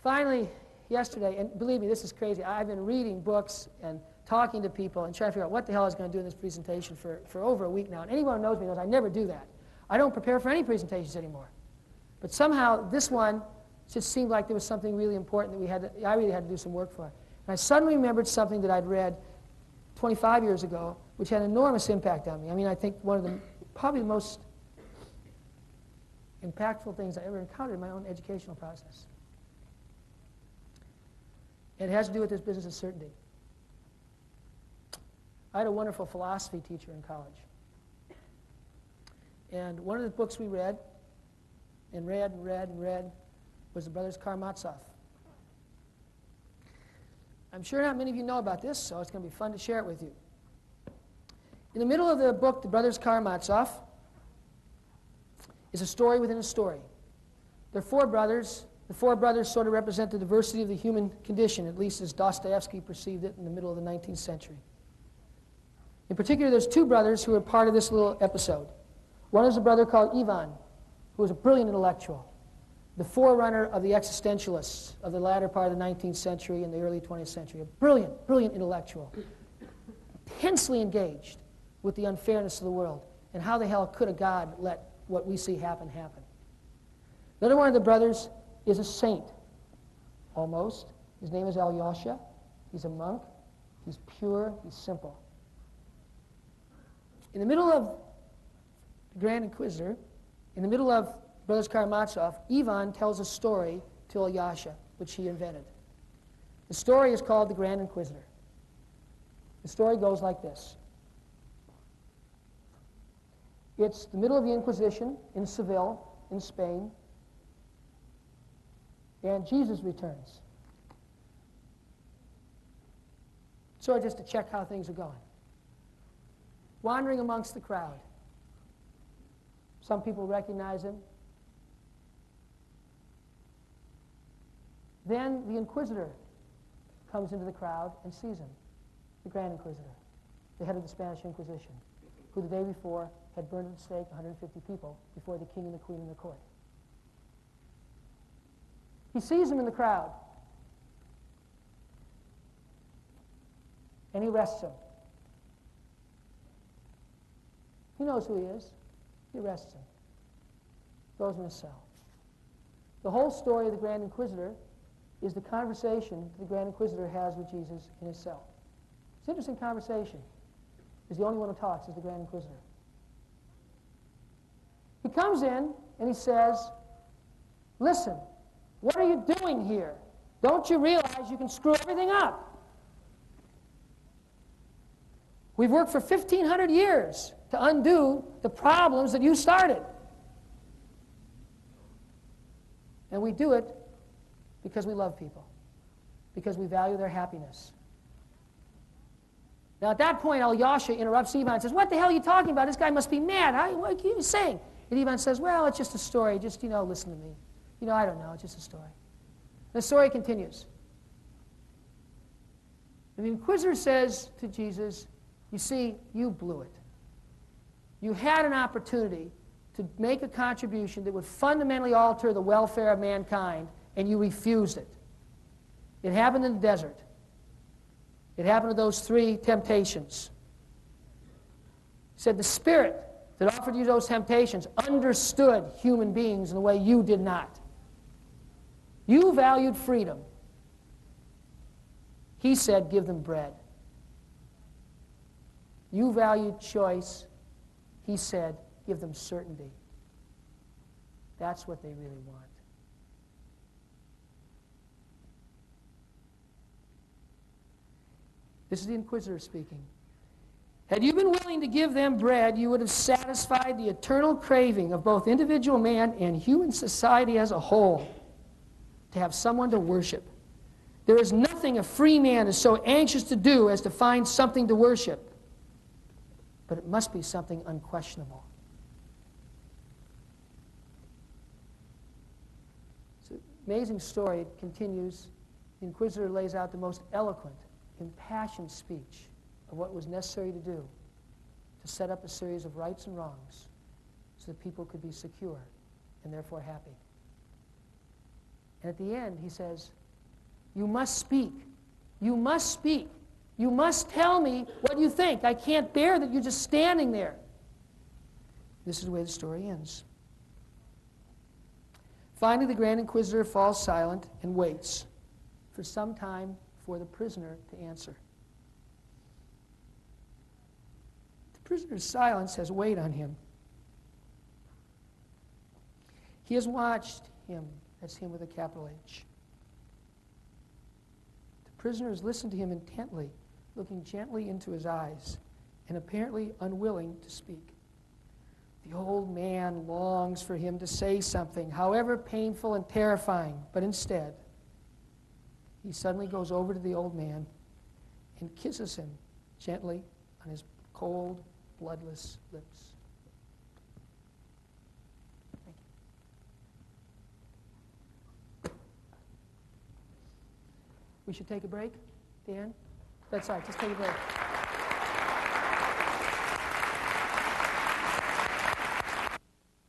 Finally, yesterday, and believe me, this is crazy, I've been reading books and talking to people and trying to figure out what the hell I was going to do in this presentation for over a week now. And anyone who knows me knows I never do that. I don't prepare for any presentations anymore. But somehow this one just seemed like there was something really important that I really had to do some work for. And I suddenly remembered something that I'd read 25 years ago, which had an enormous impact on me. I mean, I think one of the, probably the most impactful things I ever encountered in my own educational process. And it has to do with this business of certainty. I had a wonderful philosophy teacher in college. And one of the books we read, and read, was the Brothers Karamazov. I'm sure not many of you know about this, so it's going to be fun to share it with you. In the middle of the book, the Brothers Karamazov, is a story within a story. There are four brothers. The four brothers sort of represent the diversity of the human condition, at least as Dostoevsky perceived it in the middle of the 19th century. In particular, there's two brothers who are part of this little episode. One is a brother called Ivan, who was a brilliant intellectual, the forerunner of the existentialists of the latter part of the 19th century and the early 20th century. A brilliant intellectual, intensely engaged with the unfairness of the world, and how the hell could a God let what we see happen. Another one of the brothers is a saint, almost. His name is Alyosha. He's a monk. He's pure. He's simple. In the middle of the Grand Inquisitor, in the middle of Brothers Karamazov, Ivan tells a story to Alyosha, which he invented. The story is called The Grand Inquisitor. The story goes like this. It's the middle of the Inquisition in Seville, in Spain, and Jesus returns. So just to check how things are going. Wandering amongst the crowd. Some people recognize him. Then the Inquisitor comes into the crowd and sees him, the Grand Inquisitor, the head of the Spanish Inquisition, who the day before had burned at the stake 150 people before the king and the queen in the court. He sees him in the crowd, and he arrests him. He knows who he is. He arrests him. Throws him in a cell. The whole story of the Grand Inquisitor is the conversation the Grand Inquisitor has with Jesus in his cell. It's an interesting conversation. He's the only one who talks is the Grand Inquisitor. He comes in and he says, listen, what are you doing here? Don't you realize you can screw everything up? We've worked for 1,500 years to undo the problems that you started. And we do it because we love people, because we value their happiness. Now at that point, Alyosha interrupts Ivan and says, what the hell are you talking about? This guy must be mad. What are you saying? And Ivan says, well, it's just a story. Just, listen to me. I don't know. It's just a story. The story continues. And the Inquisitor says to Jesus, you see, you blew it. You had an opportunity to make a contribution that would fundamentally alter the welfare of mankind, and you refused it. It happened in the desert. It happened to those three temptations. He said the spirit that offered you those temptations understood human beings in the way you did not. You valued freedom. He said, give them bread. You valued choice. He said, give them certainty. That's what they really want. This is the Inquisitor speaking. Had you been willing to give them bread, you would have satisfied the eternal craving of both individual man and human society as a whole, to have someone to worship. There is nothing a free man is so anxious to do as to find something to worship. But it must be something unquestionable. It's an amazing story. It continues. The Inquisitor lays out the most eloquent, impassioned speech of what was necessary to do to set up a series of rights and wrongs so that people could be secure and therefore happy. And at the end, he says, you must speak. You must speak. You must tell me what you think. I can't bear that you're just standing there. This is the way the story ends. Finally, the Grand Inquisitor falls silent and waits for some time for the prisoner to answer. The prisoner's silence has weighed on him. He has watched him, that's him with a capital H. The prisoner has listened to him intently, looking gently into his eyes, and apparently unwilling to speak. The old man longs for him to say something, however painful and terrifying, but instead, he suddenly goes over to the old man and kisses him gently on his cold, bloodless lips. Thank you. We should take a break, Dan? That's all right, just take a break.